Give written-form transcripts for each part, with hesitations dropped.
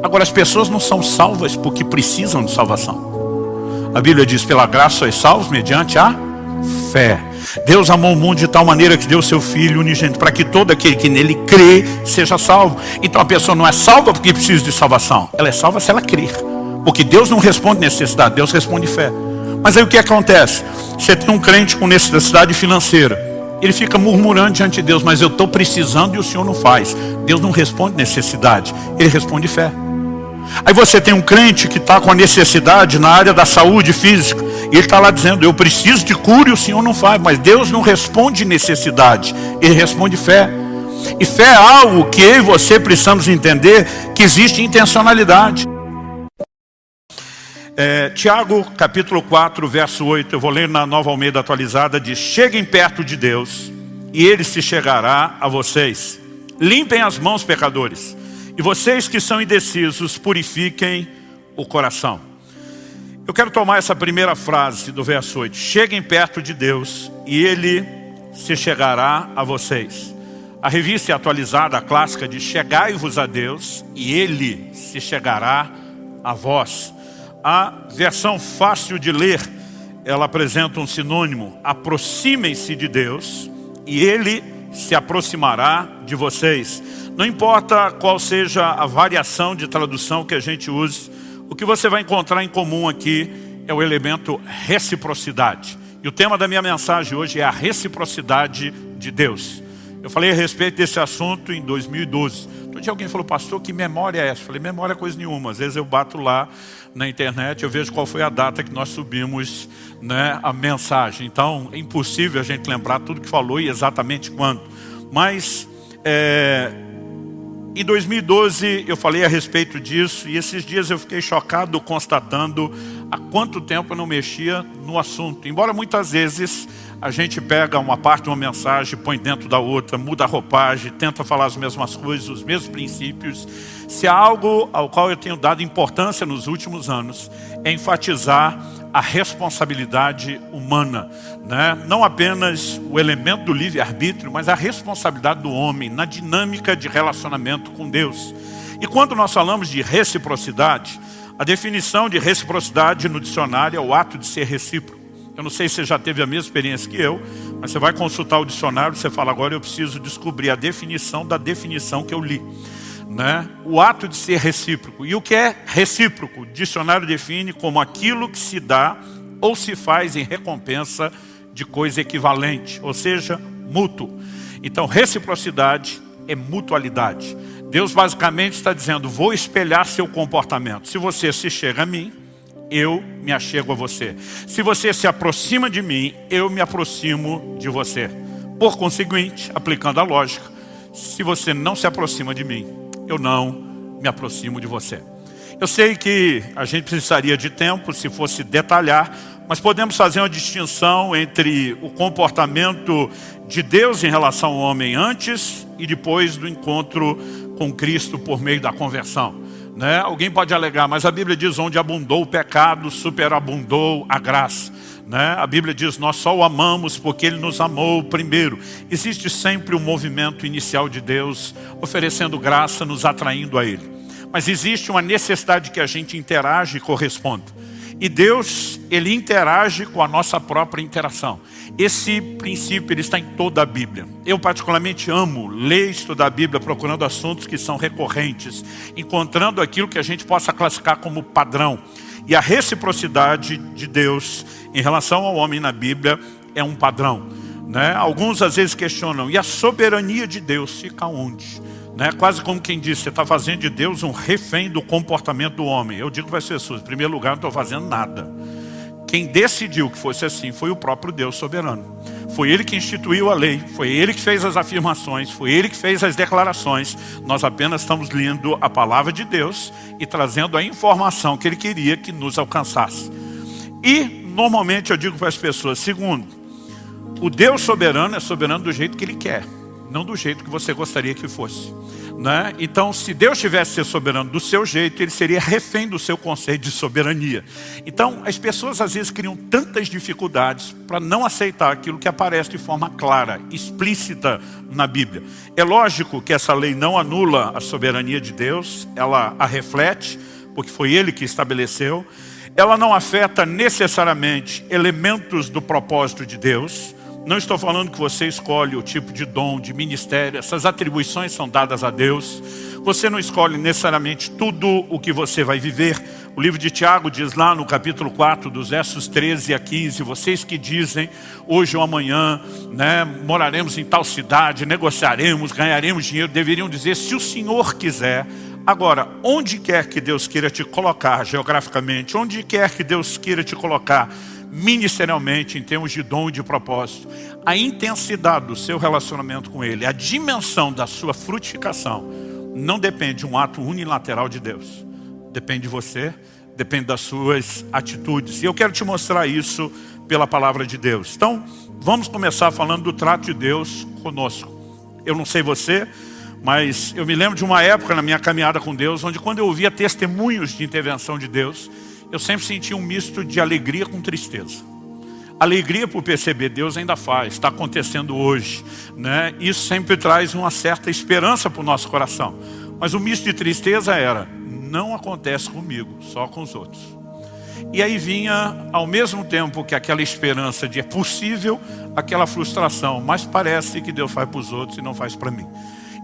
Agora, as pessoas não são salvas porque precisam de salvação. A Bíblia diz, pela graça sois salvos mediante a fé. Deus amou o mundo de tal maneira que deu o seu Filho unigênito, para que todo aquele que nele crê seja salvo. Então a pessoa não é salva porque precisa de salvação. Ela é salva se ela crer. Porque Deus não responde necessidade, Deus responde fé. Mas aí o que acontece? Você tem um crente com necessidade financeira. Ele fica murmurando diante de Deus, mas eu estou precisando e o Senhor não faz. Deus não responde necessidade, Ele responde fé. Aí você tem um crente que está com a necessidade na área da saúde física. E ele está lá dizendo, eu preciso de cura e o Senhor não faz. Mas Deus não responde necessidade, Ele responde fé. E fé é algo que eu e você precisamos entender, que existe intencionalidade. Tiago capítulo 4, verso 8, eu vou ler na Nova Almeida Atualizada, diz, cheguem perto de Deus e Ele se chegará a vocês. Limpem as mãos, pecadores. E vocês que são indecisos, purifiquem o coração. Eu quero tomar essa primeira frase do verso 8. Cheguem perto de Deus e Ele se chegará a vocês. A revista atualizada, a clássica, diz, chegai-vos a Deus e Ele se chegará a vós. A versão fácil de ler, ela apresenta um sinônimo. Aproximem-se de Deus e Ele se aproximará de vocês. Não importa qual seja a variação de tradução que a gente use, o que você vai encontrar em comum aqui é o elemento reciprocidade. E o tema da minha mensagem hoje é a reciprocidade de Deus. Eu falei a respeito desse assunto em 2012. Todo dia alguém falou, pastor, que memória é essa? Eu falei, memória é coisa nenhuma. Às vezes eu bato lá na internet, eu vejo qual foi a data que nós subimos, né, a mensagem. Então é impossível a gente lembrar tudo que falou e exatamente quando. Mas em 2012 eu falei a respeito disso e esses dias eu fiquei chocado constatando há quanto tempo eu não mexia no assunto. Embora muitas vezes a gente pega uma parte de uma mensagem, põe dentro da outra, muda a roupagem, tenta falar as mesmas coisas, os mesmos princípios. Se há algo ao qual eu tenho dado importância nos últimos anos, é enfatizar a responsabilidade humana, né? Não apenas o elemento do livre-arbítrio, mas a responsabilidade do homem na dinâmica de relacionamento com Deus. E quando nós falamos de reciprocidade, a definição de reciprocidade no dicionário é o ato de ser recíproco. Eu não sei se você já teve a mesma experiência que eu, mas você vai consultar o dicionário, você fala, agora eu preciso descobrir a definição da definição que eu li, né? O ato de ser recíproco. E o que é recíproco? O dicionário define como aquilo que se dá ou se faz em recompensa de coisa equivalente, ou seja, mútuo. Então, reciprocidade é mutualidade. Deus basicamente está dizendo, vou espelhar seu comportamento. Se você se chega a mim, eu me achego a você. Se você se aproxima de mim, eu me aproximo de você. Por conseguinte, aplicando a lógica, se você não se aproxima de mim, eu não me aproximo de você. Eu sei que a gente precisaria de tempo se fosse detalhar, mas podemos fazer uma distinção entre o comportamento de Deus em relação ao homem antes e depois do encontro com Cristo por meio da conversão. Né? Alguém pode alegar, mas a Bíblia diz, onde abundou o pecado, superabundou a graça. Né? A Bíblia diz, nós só o amamos porque Ele nos amou primeiro. Existe sempre um movimento inicial de Deus, oferecendo graça, nos atraindo a Ele. Mas existe uma necessidade que a gente interage e corresponda. E Deus, Ele interage com a nossa própria interação. Esse princípio, ele está em toda a Bíblia. Eu particularmente amo ler e estudar a Bíblia, procurando assuntos que são recorrentes, encontrando aquilo que a gente possa classificar como padrão. E a reciprocidade de Deus em relação ao homem na Bíblia é um padrão. Né? Alguns às vezes questionam, e a soberania de Deus fica onde? Né? Quase como quem diz, você está fazendo de Deus um refém do comportamento do homem. Eu digo para as pessoas, em primeiro lugar, não estou fazendo nada. Quem decidiu que fosse assim foi o próprio Deus soberano. Foi Ele que instituiu a lei, foi Ele que fez as afirmações, foi Ele que fez as declarações. Nós apenas estamos lendo a palavra de Deus e trazendo a informação que Ele queria que nos alcançasse. E, normalmente, eu digo para as pessoas, segundo, o Deus soberano é soberano do jeito que Ele quer. não do jeito que você gostaria que fosse, né? Então, se Deus tivesse ser soberano do seu jeito, Ele seria refém do seu conceito de soberania. Então, as pessoas às vezes criam tantas dificuldades para não aceitar aquilo que aparece de forma clara, explícita na Bíblia. É lógico que essa lei não anula a soberania de Deus, ela a reflete, porque foi Ele que estabeleceu. Ela não afeta necessariamente elementos do propósito de Deus. Não estou falando que você escolhe o tipo de dom, de ministério. Essas atribuições são dadas a Deus. Você não escolhe necessariamente tudo o que você vai viver. O livro de Tiago diz lá no capítulo 4, dos versos 13 a 15, vocês que dizem, hoje ou amanhã, né, moraremos em tal cidade, negociaremos, ganharemos dinheiro, deveriam dizer, se o Senhor quiser. Agora, onde quer que Deus queira te colocar geograficamente, onde quer que Deus queira te colocar ministerialmente, em termos de dom e de propósito, a intensidade do seu relacionamento com Ele, a dimensão da sua frutificação, não depende de um ato unilateral de Deus. Depende de você, depende das suas atitudes. E eu quero te mostrar isso pela palavra de Deus. Então, vamos começar falando do trato de Deus conosco. Eu não sei você, mas eu me lembro de uma época na minha caminhada com Deus, onde quando eu ouvia testemunhos de intervenção de Deus, eu sempre sentia um misto de alegria com tristeza. Alegria por perceber, Deus ainda faz, está acontecendo hoje, né? Isso sempre traz uma certa esperança para o nosso coração. Mas o misto de tristeza era, não acontece comigo, só com os outros. E aí vinha, ao mesmo tempo que aquela esperança de é possível, aquela frustração, mas parece que Deus faz para os outros e não faz para mim.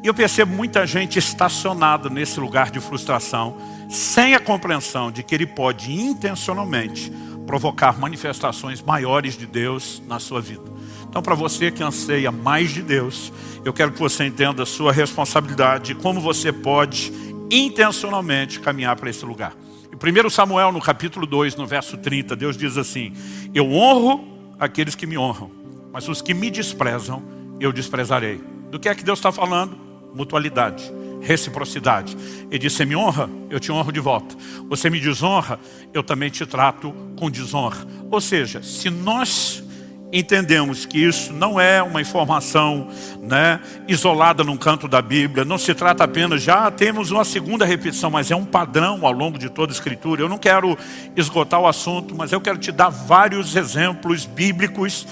E eu percebo muita gente estacionada nesse lugar de frustração, sem a compreensão de que Ele pode intencionalmente provocar manifestações maiores de Deus na sua vida. Então, para você que anseia mais de Deus, eu quero que você entenda a sua responsabilidade, como você pode intencionalmente caminhar para esse lugar. Em 1 Samuel, no capítulo 2, no verso 30, Deus diz assim, eu honro aqueles que me honram, mas os que me desprezam, eu desprezarei. Do que é que Deus está falando? Mutualidade, reciprocidade. Ele diz, você me honra, eu te honro de volta. Você me desonra, eu também te trato com desonra. Ou seja, se nós entendemos que isso não é uma informação, né, isolada num canto da Bíblia, não se trata apenas, já temos uma segunda repetição, mas é um padrão ao longo de toda a Escritura. Eu não quero esgotar o assunto, mas eu quero te dar vários exemplos bíblicos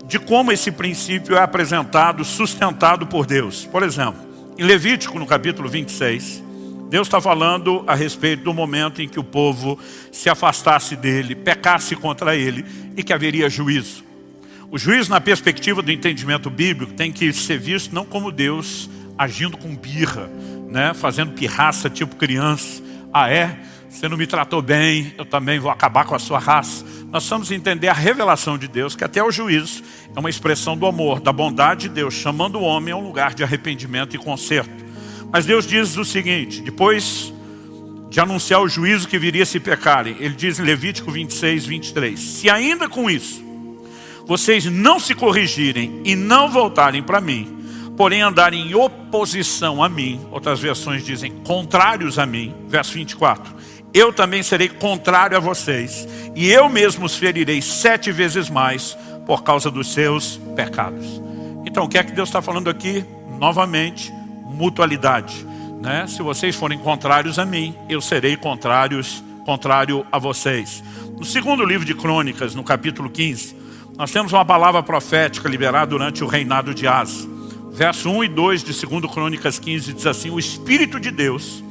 de como esse princípio é apresentado, sustentado por Deus. Por exemplo, em Levítico, no capítulo 26, Deus está falando a respeito do momento em que o povo se afastasse dele, pecasse contra ele e que haveria juízo. O juízo, na perspectiva do entendimento bíblico, tem que ser visto não como Deus agindo com birra, né, fazendo pirraça tipo criança. Ah, é? Você não me tratou bem, eu também vou acabar com a sua raça. Nós precisamos entender a revelação de Deus, que até o juízo é uma expressão do amor, da bondade de Deus, chamando o homem a um lugar de arrependimento e conserto. Mas Deus diz o seguinte, depois de anunciar o juízo que viria se pecarem, Ele diz em Levítico 26, 23, se ainda com isso, vocês não se corrigirem e não voltarem para mim, porém andarem em oposição a mim, outras versões dizem contrários a mim, verso 24, eu também serei contrário a vocês, e eu mesmo os ferirei 7 vezes mais por causa dos seus pecados. Então, o que é que Deus está falando aqui? Novamente, mutualidade, né? Se vocês forem contrários a mim, eu serei contrário a vocês. No segundo livro de Crônicas, no capítulo 15, nós temos uma palavra profética liberada durante o reinado de Asa. Verso 1 e 2 de 2 Crônicas 15 diz assim, o Espírito de Deus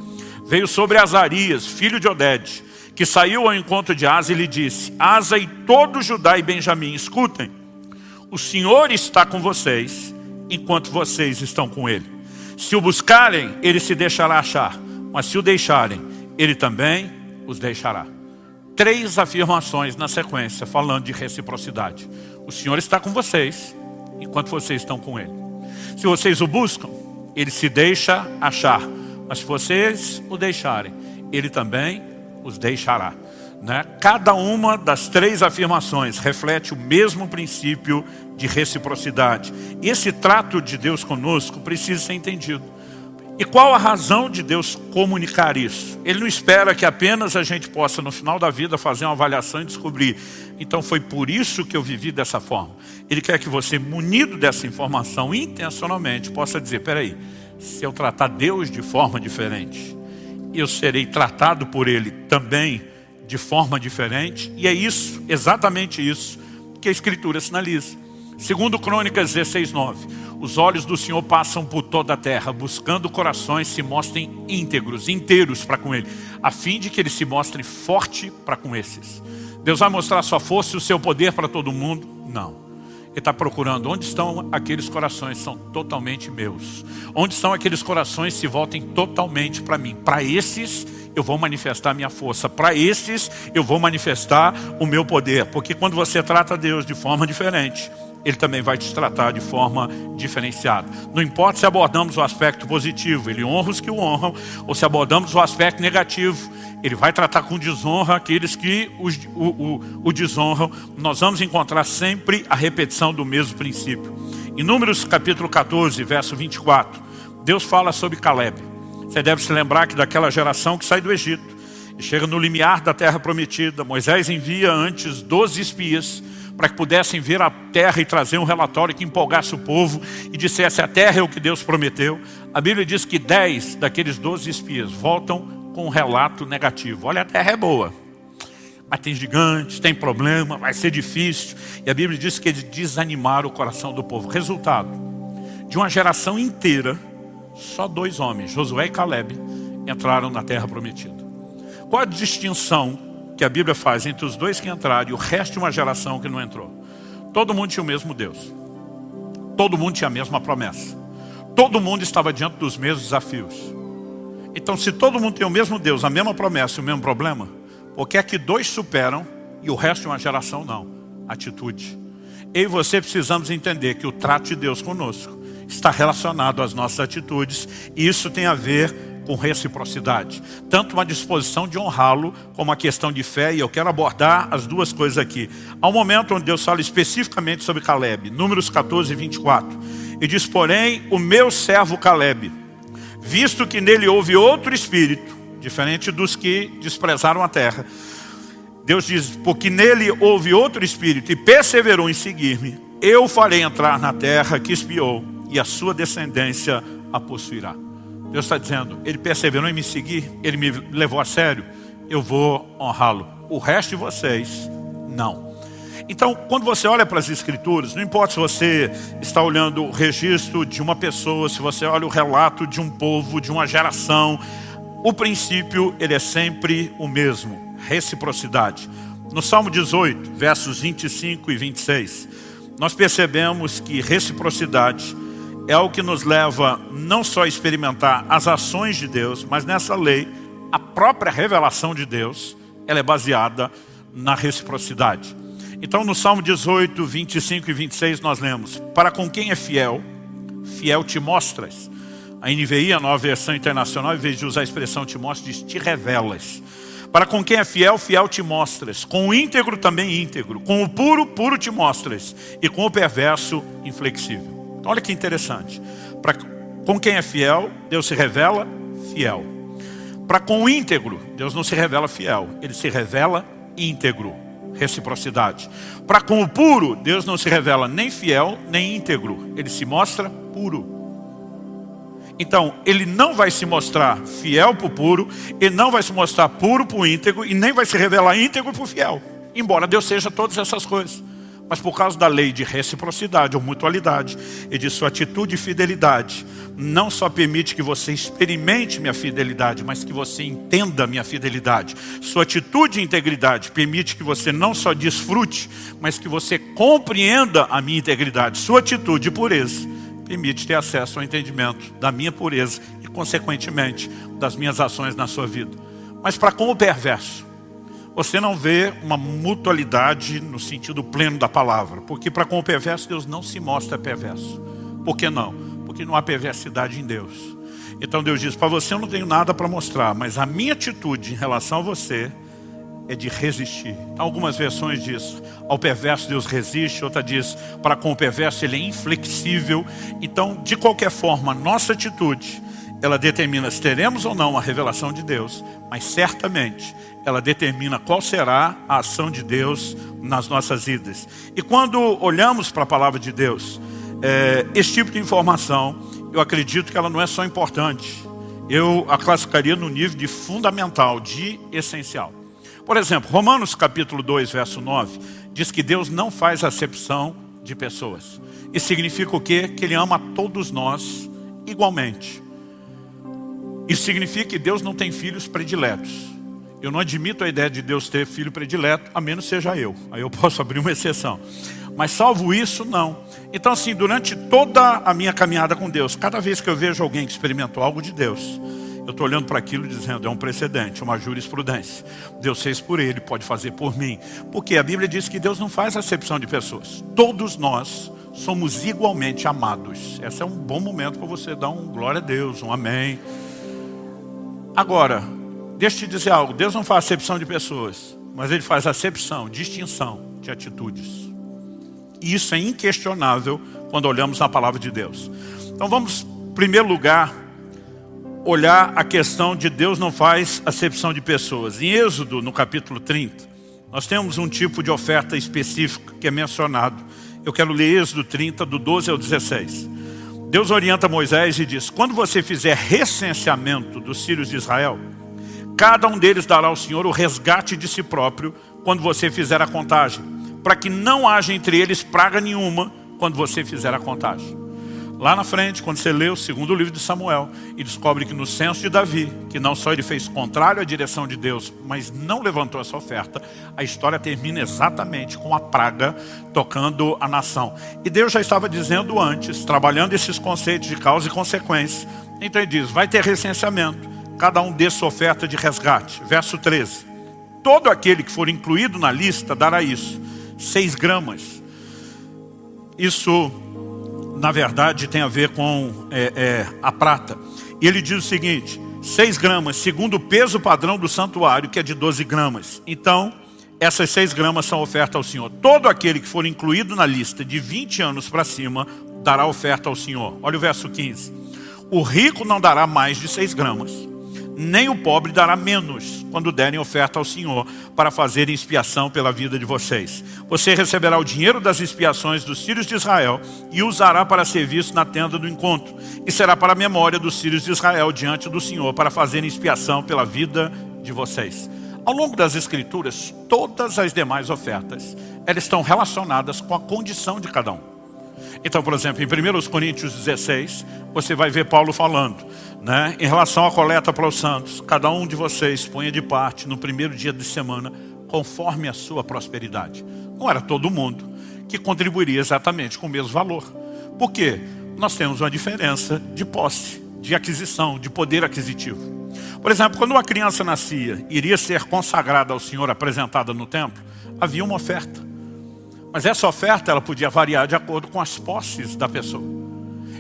veio sobre Azarias, filho de Oded, que saiu ao encontro de Asa e lhe disse, Asa e todo Judá e Benjamim, escutem, o Senhor está com vocês, enquanto vocês estão com Ele. Se o buscarem, Ele se deixará achar, mas se o deixarem, Ele também os deixará. 3 afirmações na sequência, falando de reciprocidade. O Senhor está com vocês, enquanto vocês estão com Ele. Se vocês o buscam, Ele se deixa achar, mas se vocês o deixarem, Ele também os deixará. Né? Cada uma das 3 afirmações reflete o mesmo princípio de reciprocidade. E esse trato de Deus conosco precisa ser entendido. E qual a razão de Deus comunicar isso? Ele não espera que apenas a gente possa, no final da vida, fazer uma avaliação e descobrir. Então foi por isso que eu vivi dessa forma. Ele quer que você, munido dessa informação, intencionalmente, possa dizer, peraí, se eu tratar Deus de forma diferente, eu serei tratado por Ele também de forma diferente. E é isso, exatamente isso, que a Escritura sinaliza. Segundo Crônicas 16:9. Os olhos do Senhor passam por toda a terra, buscando corações se mostrem íntegros, inteiros para com Ele, a fim de que Ele se mostre forte para com esses. Deus vai mostrar a sua força e o seu poder para todo mundo? Não. Ele está procurando onde estão aqueles corações que são totalmente meus. Onde estão aqueles corações que se voltem totalmente para mim. Para esses eu vou manifestar a minha força. Para esses eu vou manifestar o meu poder. Porque quando você trata Deus de forma diferente, Ele também vai te tratar de forma diferenciada. Não importa se abordamos o aspecto positivo, Ele honra os que o honram, ou se abordamos o aspecto negativo, Ele vai tratar com desonra aqueles que o desonram. Nós vamos encontrar sempre a repetição do mesmo princípio. Em Números capítulo 14, verso 24, Deus fala sobre Caleb. Você deve se lembrar que daquela geração que sai do Egito e chega no limiar da terra prometida, Moisés envia antes 12 espias para que pudessem ver a terra e trazer um relatório que empolgasse o povo e dissesse, a terra é o que Deus prometeu. A Bíblia diz que 10 daqueles 12 espias voltam com um relato negativo. Olha, a terra é boa, mas tem gigantes, tem problema, vai ser difícil. E a Bíblia diz que eles desanimaram o coração do povo. Resultado, de uma geração inteira, só 2 homens, Josué e Caleb, entraram na terra prometida. Qual a distinção que a Bíblia faz entre os 2 que entraram e o resto de uma geração que não entrou? Todo mundo tinha o mesmo Deus. Todo mundo tinha a mesma promessa. Todo mundo estava diante dos mesmos desafios. Então, se todo mundo tem o mesmo Deus, a mesma promessa e o mesmo problema, por que é que 2 superam e o resto de uma geração não? Atitude. Eu e você precisamos entender que o trato de Deus conosco está relacionado às nossas atitudes, e isso tem a ver com reciprocidade, tanto uma disposição de honrá-lo, como a questão de fé. E eu quero abordar as 2 coisas aqui. Há um momento onde Deus fala especificamente sobre Caleb, Números 14, 24. E diz, porém, o meu servo Caleb, visto que nele houve outro espírito, diferente dos que desprezaram a terra. Deus diz, porque nele houve outro espírito e perseverou em seguir-me, eu farei entrar na terra que espiou, e a sua descendência a possuirá. Deus está dizendo, ele perseverou em me seguir, ele me levou a sério, eu vou honrá-lo. O resto de vocês, não. Então, quando você olha para as Escrituras, não importa se você está olhando o registro de uma pessoa, se você olha o relato de um povo, de uma geração, o princípio, ele é sempre o mesmo, reciprocidade. No Salmo 18, versos 25 e 26, nós percebemos que reciprocidade é o que nos leva não só a experimentar as ações de Deus, mas nessa lei, a própria revelação de Deus, ela é baseada na reciprocidade. Então no Salmo 18, 25 e 26 nós lemos, para com quem é fiel, fiel te mostras. A NVI, a Nova Versão Internacional, em vez de usar a expressão te mostras, diz te revelas. Para com quem é fiel, fiel te mostras. Com o íntegro também íntegro. Com o puro, puro te mostras. E com o perverso, inflexível. Olha que interessante. Com quem é fiel, Deus se revela fiel. Para com o íntegro, Deus não se revela fiel, Ele se revela íntegro. Reciprocidade. Para com o puro, Deus não se revela nem fiel, nem íntegro. Ele se mostra puro. Então, Ele não vai se mostrar fiel para o puro, Ele não vai se mostrar puro para o íntegro, e nem vai se revelar íntegro para o fiel. Embora Deus seja todas essas coisas. Mas por causa da lei de reciprocidade ou mutualidade e de sua atitude e fidelidade, não só permite que você experimente minha fidelidade, mas que você entenda minha fidelidade. Sua atitude e integridade permite que você não só desfrute, mas que você compreenda a minha integridade. Sua atitude e pureza permite ter acesso ao entendimento da minha pureza e, consequentemente, das minhas ações na sua vida. Mas para com o perverso, você não vê uma mutualidade no sentido pleno da palavra. Porque para com o perverso, Deus não se mostra perverso. Por que não? Porque não há perversidade em Deus. Então Deus diz, para você eu não tenho nada para mostrar, mas a minha atitude em relação a você é de resistir. Algumas versões diz, ao perverso Deus resiste, outra diz, para com o perverso ele é inflexível. Então, de qualquer forma, a nossa atitude, ela determina se teremos ou não a revelação de Deus, mas certamente ela determina qual será a ação de Deus nas nossas vidas. E quando olhamos para a palavra de Deus, esse tipo de informação, eu acredito que ela não é só importante, eu a classificaria no nível de fundamental, de essencial. Por exemplo, Romanos capítulo 2, verso 9, diz que Deus não faz acepção de pessoas. Isso significa o quê? Que Ele ama todos nós igualmente. Isso significa que Deus não tem filhos prediletos. Eu não admito a ideia de Deus ter filho predileto, a menos seja eu. Aí eu posso abrir uma exceção. Mas salvo isso, não. Então assim, durante toda a minha caminhada com Deus, cada vez que eu vejo alguém que experimentou algo de Deus, eu estou olhando para aquilo dizendo, é um precedente, uma jurisprudência. Deus fez por ele, pode fazer por mim. Porque a Bíblia diz que Deus não faz acepção de pessoas. Todos nós somos igualmente amados. Esse é um bom momento para você dar um glória a Deus, um amém. Agora, deixa eu te dizer algo. Deus não faz acepção de pessoas, mas Ele faz acepção, distinção de atitudes. E isso é inquestionável quando olhamos na palavra de Deus. Então vamos, em primeiro lugar, olhar a questão de Deus não faz acepção de pessoas. Em Êxodo, no capítulo 30, nós temos um tipo de oferta específica que é mencionado. Eu quero ler Êxodo 30, do 12 ao 16. Deus orienta Moisés e diz, quando você fizer recenseamento dos filhos de Israel, cada um deles dará ao Senhor o resgate de si próprio quando você fizer a contagem, para que não haja entre eles praga nenhuma quando você fizer a contagem. Lá na frente, quando você lê o segundo livro de Samuel, e descobre que no censo de Davi, que não só ele fez contrário à direção de Deus, mas não levantou essa oferta, a história termina exatamente com a praga tocando a nação. E Deus já estava dizendo antes, trabalhando esses conceitos de causa e consequência. Então ele diz, vai ter recenseamento, cada um dê sua oferta de resgate. Verso 13, todo aquele que for incluído na lista dará isso, 6 gramas. Isso, na verdade, tem a ver com a prata. E ele diz o seguinte, 6 gramas, segundo o peso padrão do santuário, que é de 12 gramas. Então, essas 6 gramas são oferta ao Senhor. Todo aquele que for incluído na lista de 20 anos para cima, dará oferta ao Senhor. Olha o verso 15. O rico não dará mais de 6 gramas, nem o pobre dará menos, quando derem oferta ao Senhor, para fazer expiação pela vida de vocês. Você receberá o dinheiro das expiações dos filhos de Israel, e usará para serviço na tenda do encontro, e será para a memória dos filhos de Israel diante do Senhor, para fazerem expiação pela vida de vocês. Ao longo das Escrituras, todas as demais ofertas, elas estão relacionadas com a condição de cada um. Então, por exemplo, em 1 Coríntios 16, você vai ver Paulo falando, né, em relação à coleta para os santos, cada um de vocês ponha de parte no primeiro dia de semana, conforme a sua prosperidade. Não era todo mundo que contribuiria exatamente com o mesmo valor. Por quê? Nós temos uma diferença de posse, de aquisição, de poder aquisitivo. Por exemplo, quando uma criança nascia, iria ser consagrada ao Senhor, apresentada no templo, havia uma oferta. Mas essa oferta ela podia variar de acordo com as posses da pessoa.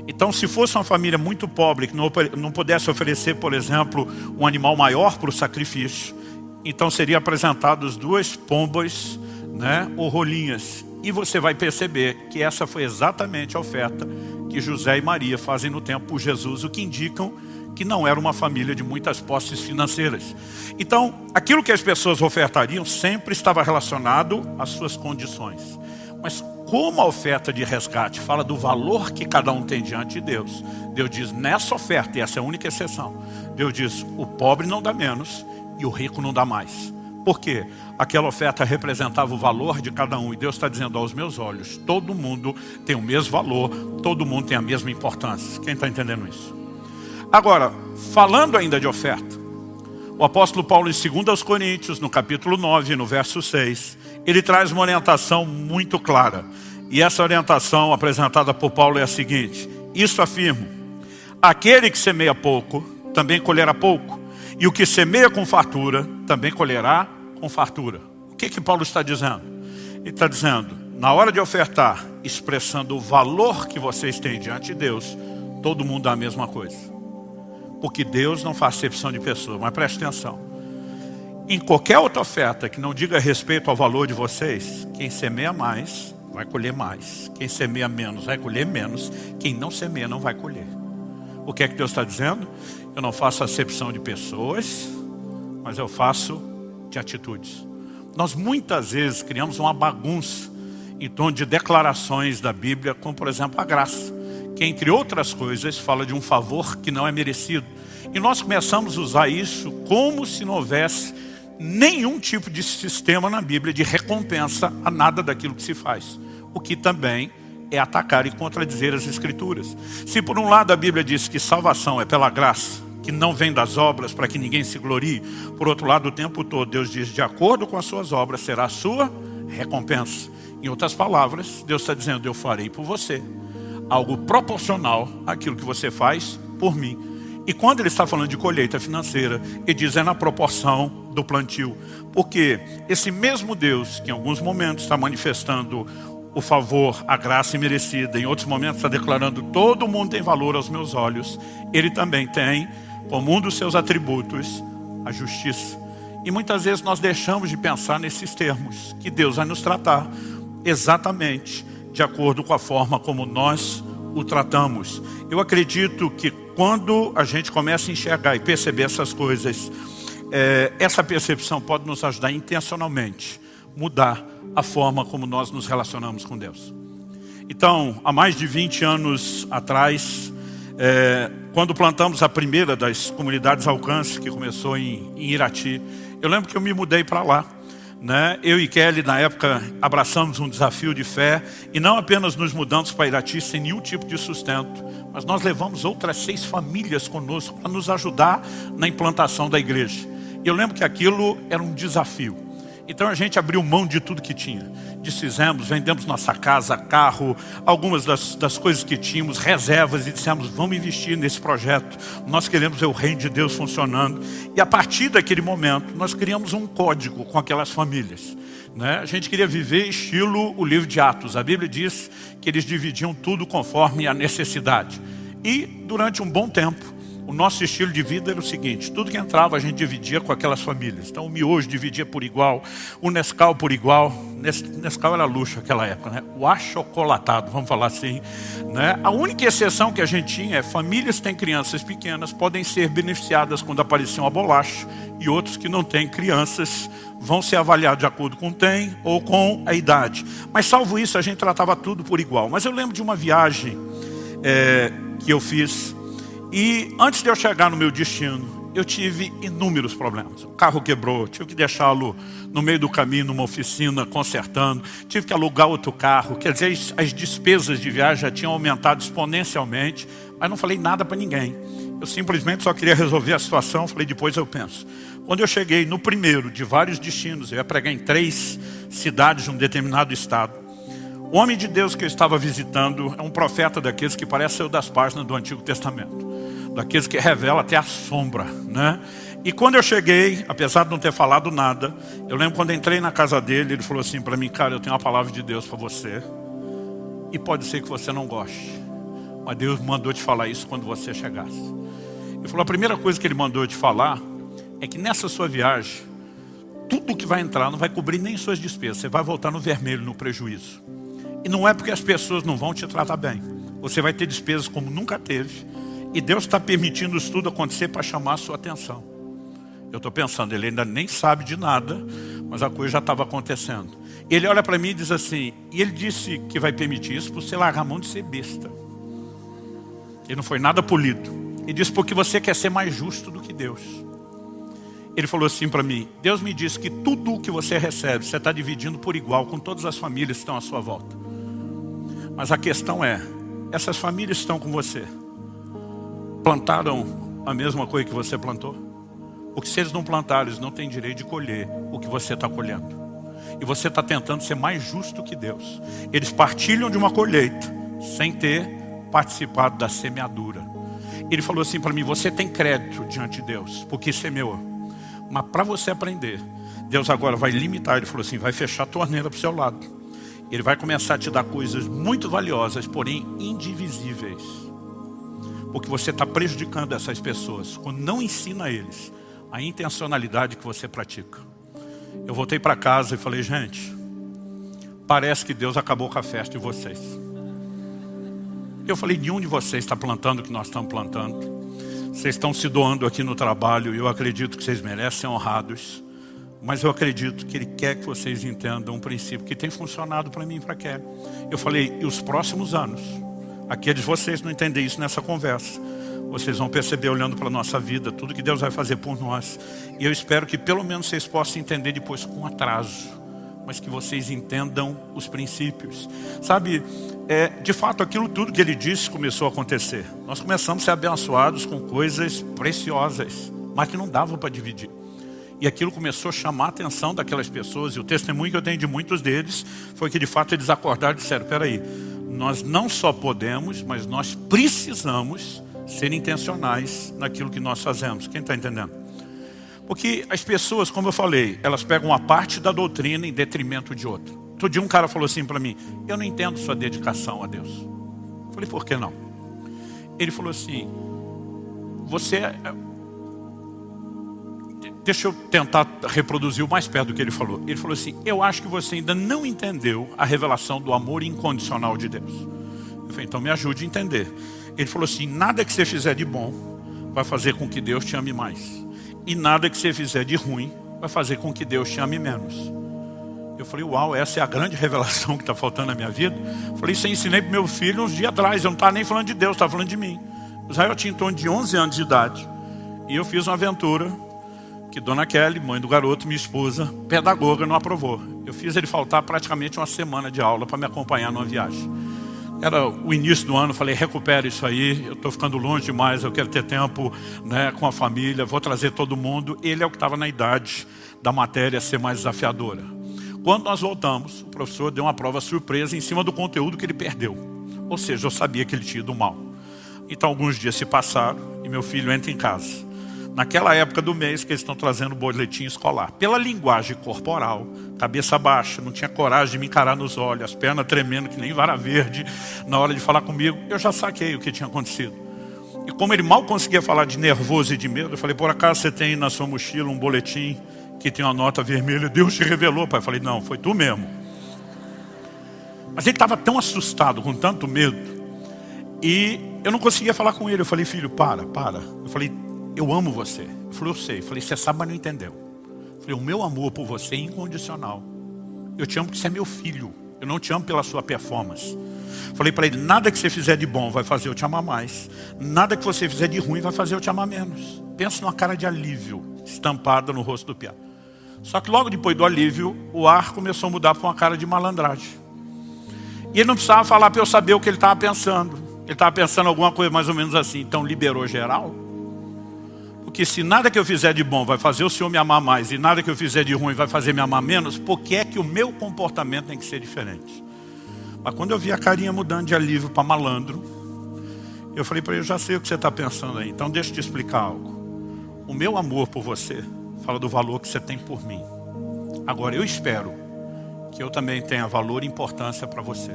Então, se fosse uma família muito pobre, que não pudesse oferecer, por exemplo, um animal maior para o sacrifício, então seria apresentados 2 pombas, né, ou rolinhas. E você vai perceber que essa foi exatamente a oferta que José e Maria fazem no templo por Jesus, o que indicam que não era uma família de muitas posses financeiras. Então, aquilo que as pessoas ofertariam sempre estava relacionado às suas condições. Mas como a oferta de resgate fala do valor que cada um tem diante de Deus, Deus diz nessa oferta, e essa é a única exceção, Deus diz, o pobre não dá menos e o rico não dá mais. Por quê? Aquela oferta representava o valor de cada um. E Deus está dizendo, aos meus olhos, todo mundo tem o mesmo valor, todo mundo tem a mesma importância. Quem está entendendo isso? Agora, falando ainda de oferta, o apóstolo Paulo em 2 Coríntios, no capítulo 9, no verso 6, ele traz uma orientação muito clara. E essa orientação apresentada por Paulo é a seguinte, isso afirmo, aquele que semeia pouco, também colherá pouco, e o que semeia com fartura, também colherá com fartura. O que Paulo está dizendo? Ele está dizendo, na hora de ofertar, expressando o valor que vocês têm diante de Deus, todo mundo dá a mesma coisa. Porque Deus não faz acepção de pessoa, mas preste atenção. Em qualquer outra oferta que não diga respeito ao valor de vocês, quem semeia mais, vai colher mais. Quem semeia menos, vai colher menos. Quem não semeia, não vai colher. O que é que Deus está dizendo? Eu não faço acepção de pessoas, mas eu faço de atitudes. Nós muitas vezes criamos uma bagunça em torno de declarações da Bíblia, como por exemplo a graça, que entre outras coisas fala de um favor que não é merecido. E nós começamos a usar isso como se não houvesse nenhum tipo de sistema na Bíblia de recompensa a nada daquilo que se faz. O que também é atacar e contradizer as Escrituras. Se por um lado a Bíblia diz que salvação é pela graça, que não vem das obras para que ninguém se glorie, por outro lado o tempo todo Deus diz, de acordo com as suas obras será a sua recompensa. Em outras palavras, Deus está dizendo, eu farei por você algo proporcional àquilo que você faz por mim. E quando ele está falando de colheita financeira, ele diz é na proporção do plantio. Porque esse mesmo Deus, que em alguns momentos está manifestando o favor, a graça imerecida, em outros momentos está declarando todo mundo tem valor aos meus olhos, ele também tem, como um dos seus atributos, a justiça. E muitas vezes nós deixamos de pensar nesses termos, que Deus vai nos tratar exatamente de acordo com a forma como nós o tratamos. Eu acredito que quando a gente começa a enxergar e perceber essas coisas, essa percepção pode nos ajudar intencionalmente mudar a forma como nós nos relacionamos com Deus. Então, há mais de 20 anos atrás, quando plantamos a primeira das comunidades Alcance, que começou em Irati, eu lembro que eu me mudei para lá. Eu e Kelly, na época, abraçamos um desafio de fé e não apenas nos mudamos para Irati sem nenhum tipo de sustento, mas nós levamos outras 6 famílias conosco para nos ajudar na implantação da igreja. E eu lembro que aquilo era um desafio. Então a gente abriu mão de tudo que tinha. Desfizemos, vendemos nossa casa, carro, algumas das coisas que tínhamos, reservas, e dissemos, vamos investir nesse projeto. Nós queremos ver o reino de Deus funcionando. E a partir daquele momento, nós criamos um código com aquelas famílias. A gente queria viver estilo o livro de Atos. A Bíblia diz que eles dividiam tudo conforme a necessidade. E durante um bom tempo, o nosso estilo de vida era o seguinte, tudo que entrava a gente dividia com aquelas famílias. Então o miojo dividia por igual, o Nescau por igual. Nescau era luxo naquela época, o achocolatado, vamos falar assim. A única exceção que a gente tinha é famílias que têm crianças pequenas podem ser beneficiadas quando aparecer uma bolacha, e outros que não têm crianças vão ser avaliados de acordo com tem ou com a idade. Mas salvo isso, a gente tratava tudo por igual. Mas eu lembro de uma viagem que eu fiz. E antes de eu chegar no meu destino, eu tive inúmeros problemas. O carro quebrou, tive que deixá-lo no meio do caminho, numa oficina, consertando. Tive que alugar outro carro. Quer dizer, as despesas de viagem já tinham aumentado exponencialmente. Mas não falei nada para ninguém. Eu simplesmente só queria resolver a situação. Falei, depois eu penso. Quando eu cheguei no primeiro de vários destinos, eu ia pregar em 3 cidades de um determinado estado. O homem de Deus que eu estava visitando é um profeta daqueles que parece ser o das páginas do Antigo Testamento. Daqueles que revela até a sombra, E quando eu cheguei, apesar de não ter falado nada, eu lembro quando entrei na casa dele, ele falou assim para mim, cara, eu tenho uma palavra de Deus para você. E pode ser que você não goste, mas Deus mandou te falar isso quando você chegasse. Ele falou, a primeira coisa que ele mandou te falar é que nessa sua viagem, tudo que vai entrar não vai cobrir nem suas despesas. Você vai voltar no vermelho, no prejuízo. E não é porque as pessoas não vão te tratar bem. Você vai ter despesas como nunca teve. E Deus está permitindo isso tudo acontecer para chamar a sua atenção. Eu estou pensando, ele ainda nem sabe de nada, mas a coisa já estava acontecendo. Ele olha para mim e diz assim, e ele disse que vai permitir isso por você largar a mão de ser besta. Ele não foi nada polido. Ele disse porque você quer ser mais justo do que Deus. Ele falou assim para mim, Deus me disse que tudo o que você recebe, você está dividindo por igual com todas as famílias que estão à sua volta. Mas a questão é, essas famílias estão com você. Plantaram a mesma coisa que você plantou? Porque se eles não plantaram, eles não têm direito de colher o que você está colhendo. E você está tentando ser mais justo que Deus. Eles partilham de uma colheita, sem ter participado da semeadura. Ele falou assim para mim, você tem crédito diante de Deus, porque semeou. Mas para você aprender, Deus agora vai limitar. Ele falou assim, vai fechar a torneira para o seu lado. Ele vai começar a te dar coisas muito valiosas, porém indivisíveis. Porque você está prejudicando essas pessoas quando não ensina a eles a intencionalidade que você pratica. Eu voltei para casa e falei, gente, parece que Deus acabou com a festa de vocês. Eu falei, nenhum de vocês está plantando o que nós estamos plantando. Vocês estão se doando aqui no trabalho e eu acredito que vocês merecem ser honrados. Mas eu acredito que Ele quer que vocês entendam um princípio que tem funcionado para mim e para Kelly. Eu falei, e os próximos anos, aqueles vocês não entendem isso nessa conversa, vocês vão perceber olhando para a nossa vida, tudo que Deus vai fazer por nós. E eu espero que pelo menos vocês possam entender depois com atraso, mas que vocês entendam os princípios. Sabe, de fato aquilo tudo que Ele disse começou a acontecer. Nós começamos a ser abençoados com coisas preciosas, mas que não dava para dividir. E aquilo começou a chamar a atenção daquelas pessoas. E o testemunho que eu tenho de muitos deles foi que de fato eles acordaram e disseram, peraí, nós não só podemos, mas nós precisamos ser intencionais naquilo que nós fazemos. Quem está entendendo? Porque as pessoas, como eu falei, elas pegam uma parte da doutrina em detrimento de outra. Outro dia um cara falou assim para mim, eu não entendo sua dedicação a Deus. Eu falei, por que não? Ele falou assim, deixa eu tentar reproduzir o mais perto do que ele falou. Ele falou assim, eu acho que você ainda não entendeu a revelação do amor incondicional de Deus. Eu falei, então me ajude a entender. Ele falou assim, nada que você fizer de bom vai fazer com que Deus te ame mais. E nada que você fizer de ruim vai fazer com que Deus te ame menos. Eu falei, uau, essa é a grande revelação que está faltando na minha vida. Eu falei, isso eu ensinei para o meu filho uns dias atrás. Eu não estava nem falando de Deus, estava falando de mim. O Israel tinha em torno de 11 anos de idade. E eu fiz uma aventura que Dona Kelly, mãe do garoto, minha esposa, pedagoga, não aprovou. Eu fiz ele faltar praticamente uma semana de aula para me acompanhar numa viagem. Era o início do ano, falei, recupera isso aí, eu estou ficando longe demais, eu quero ter tempo, né, com a família, vou trazer todo mundo. Ele é o que estava na idade da matéria ser mais desafiadora. Quando nós voltamos, o professor deu uma prova surpresa em cima do conteúdo que ele perdeu. Ou seja, eu sabia que ele tinha ido mal. Então alguns dias se passaram e meu filho entra em casa. Naquela época do mês que eles estão trazendo o boletim escolar. Pela linguagem corporal, cabeça baixa, não tinha coragem de me encarar nos olhos, as pernas tremendo que nem vara verde, na hora de falar comigo, eu já saquei o que tinha acontecido. E como ele mal conseguia falar de nervoso e de medo, eu falei, por acaso você tem na sua mochila um boletim que tem uma nota vermelha? Deus te revelou, pai. Eu falei, não, foi tu mesmo. Mas ele estava tão assustado, com tanto medo, e eu não conseguia falar com ele. Eu falei, filho, para. Eu falei, eu amo você. Ele falou, eu sei. Eu falei, você sabe, mas não entendeu. Eu falei, o meu amor por você é incondicional. Eu te amo porque você é meu filho. Eu não te amo pela sua performance. Eu falei para ele, nada que você fizer de bom vai fazer eu te amar mais. Nada que você fizer de ruim vai fazer eu te amar menos. Pensa numa cara de alívio estampada no rosto do piá. Só que logo depois do alívio, o ar começou a mudar para uma cara de malandragem. E ele não precisava falar para eu saber o que ele estava pensando. Ele estava pensando alguma coisa mais ou menos assim. Então liberou geral. Porque se nada que eu fizer de bom vai fazer o Senhor me amar mais e nada que eu fizer de ruim vai fazer me amar menos, por que é que o meu comportamento tem que ser diferente? Mas quando eu vi a carinha mudando de alívio para malandro, eu falei para ele, eu já sei o que você está pensando aí, então deixa eu te explicar algo. O meu amor por você fala do valor que você tem por mim. Agora eu espero que eu também tenha valor e importância para você.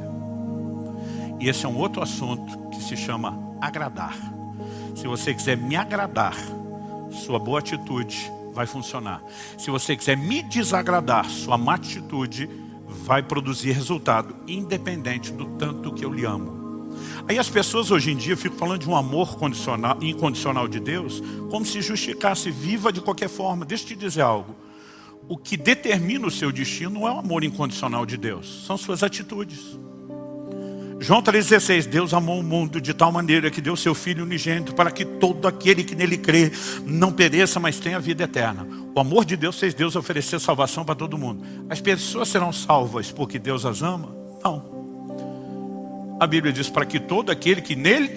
E esse é um outro assunto que se chama agradar. Se você quiser me agradar, sua boa atitude vai funcionar. Se você quiser me desagradar, sua má atitude vai produzir resultado, independente do tanto que eu lhe amo. Aí as pessoas hoje em dia ficam falando de um amor incondicional de Deus, como se justificasse, viva de qualquer forma. Deixa eu te dizer algo. O que determina o seu destino não é o amor incondicional de Deus, são suas atitudes. João 3,16, Deus amou o mundo de tal maneira que deu seu Filho unigênito para que todo aquele que nele crê não pereça, mas tenha vida eterna. O amor de Deus fez Deus oferecer salvação para todo mundo. As pessoas serão salvas porque Deus as ama? Não. A Bíblia diz para que todo aquele que nele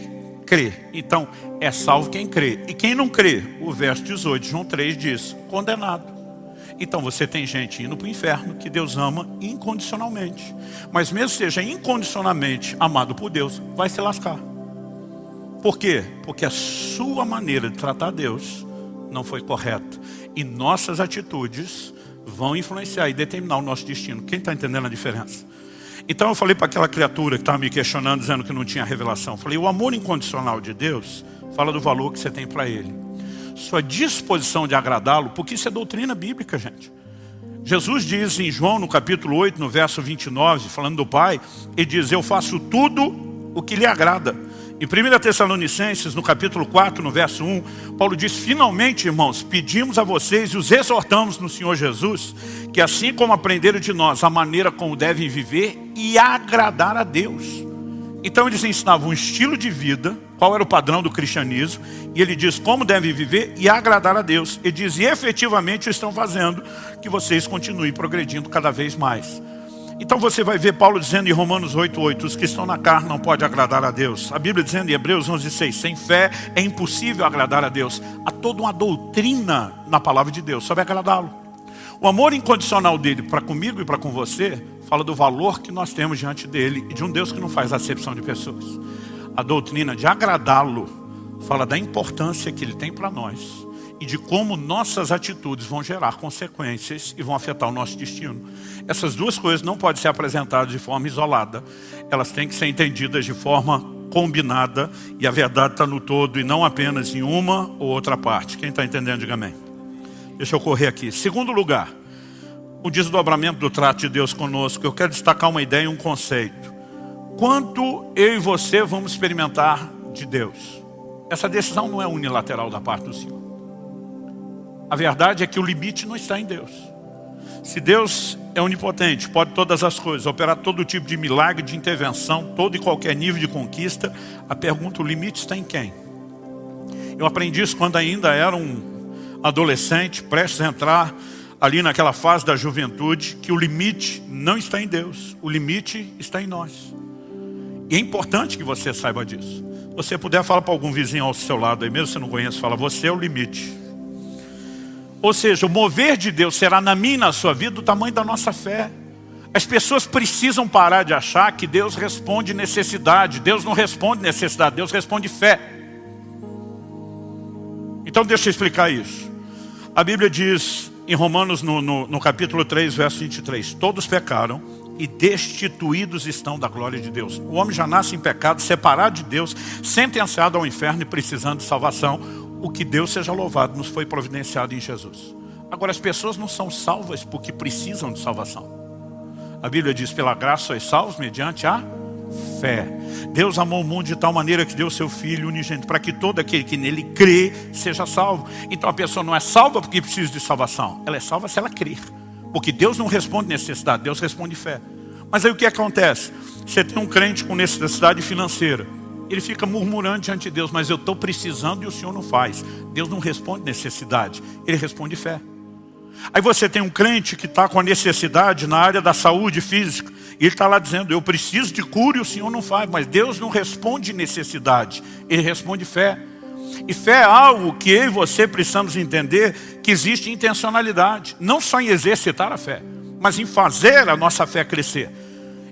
crê. Então, é salvo quem crê. E quem não crê, o verso 18 de João 3 diz, condenado. Então você tem gente indo para o inferno que Deus ama incondicionalmente. Mas mesmo seja incondicionalmente amado por Deus, vai se lascar. Por quê? Porque a sua maneira de tratar Deus não foi correta. E nossas atitudes vão influenciar e determinar o nosso destino. Quem está entendendo a diferença? Então eu falei para aquela criatura que estava me questionando, dizendo que não tinha revelação. Falei, o amor incondicional de Deus fala do valor que você tem para Ele. Sua disposição de agradá-lo, porque isso é doutrina bíblica, gente. Jesus diz em João, no capítulo 8, no verso 29, falando do Pai, ele diz, eu faço tudo o que lhe agrada. Em 1 Tessalonicenses, no capítulo 4, no verso 1, Paulo diz: finalmente, irmãos, pedimos a vocês e os exortamos no Senhor Jesus, que assim como aprenderam de nós a maneira como devem viver e agradar a Deus. Então eles ensinavam um estilo de vida, qual era o padrão do cristianismo, e ele diz como devem viver e agradar a Deus. Ele diz, e efetivamente estão fazendo que vocês continuem progredindo cada vez mais. Então você vai ver Paulo dizendo em Romanos 8:8, os que estão na carne não podem agradar a Deus. A Bíblia dizendo em Hebreus 11:6, sem fé é impossível agradar a Deus. Há toda uma doutrina na palavra de Deus sobre agradá-lo. O amor incondicional dele para comigo e para com você fala do valor que nós temos diante dele e de um Deus que não faz acepção de pessoas. A doutrina de agradá-lo fala da importância que ele tem para nós e de como nossas atitudes vão gerar consequências e vão afetar o nosso destino. Essas duas coisas não podem ser apresentadas de forma isolada. Elas têm que ser entendidas de forma combinada e a verdade está no todo e não apenas em uma ou outra parte. Quem está entendendo, diga amém. Deixa eu correr aqui. Segundo lugar, o desdobramento do trato de Deus conosco. Eu quero destacar uma ideia e um conceito. Quanto eu e você vamos experimentar de Deus? Essa decisão não é unilateral da parte do Senhor. A verdade é que o limite não está em Deus. Se Deus é onipotente, pode todas as coisas, operar todo tipo de milagre, de intervenção, todo e qualquer nível de conquista, a pergunta, o limite está em quem? Eu aprendi isso quando ainda era um adolescente, prestes a entrar ali naquela fase da juventude, que o limite não está em Deus, o limite está em nós. E é importante que você saiba disso. Se você puder, falar para algum vizinho ao seu lado, aí mesmo se você não conhece, fala, você é o limite. Ou seja, o mover de Deus será na minha e na sua vida do tamanho da nossa fé. As pessoas precisam parar de achar que Deus responde necessidade. Deus não responde necessidade, Deus responde fé. Então deixa eu explicar isso. A Bíblia diz em Romanos no capítulo 3, verso 23, todos pecaram e destituídos estão da glória de Deus. O homem já nasce em pecado, separado de Deus, sentenciado ao inferno e precisando de salvação. O que Deus seja louvado nos foi providenciado em Jesus. Agora as pessoas não são salvas porque precisam de salvação. A Bíblia diz, pela graça sois salvos mediante a fé. Deus amou o mundo de tal maneira que deu o seu Filho unigênito para que todo aquele que nele crê seja salvo. Então a pessoa não é salva porque precisa de salvação. Ela é salva se ela crer. Porque Deus não responde necessidade, Deus responde fé. Mas aí o que acontece? Você tem um crente com necessidade financeira. Ele fica murmurando diante de Deus, mas eu estou precisando e o Senhor não faz. Deus não responde necessidade, Ele responde fé. Aí você tem um crente que está com a necessidade na área da saúde física. E ele está lá dizendo, eu preciso de cura e o Senhor não faz. Mas Deus não responde necessidade, Ele responde fé. E fé é algo que eu e você precisamos entender que existe intencionalidade. Não só em exercitar a fé, mas em fazer a nossa fé crescer.